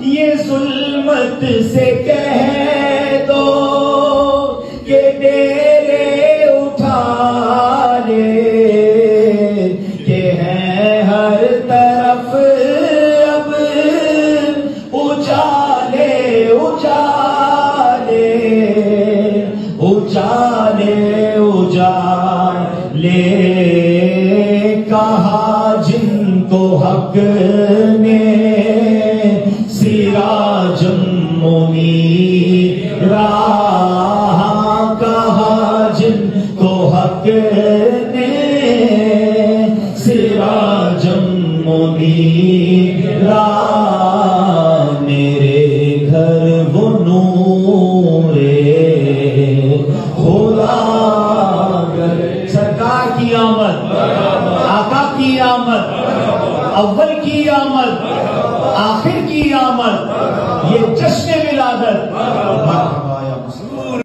یہ ظلمت سے کہہ دو کہ ڈیرے اٹھا لے، کہ ہیں ہر طرف اب اجالے اجالے اجالے اجالے، کہا جن کو حق نے سراجم منیرا، کہا جن کو حق نے سراجم منیرا، میرے گھر وہ نور خدا سرکار کی آمد، آقا کی آمد، اول کی آمد، آخر کی آمد، یہ جشن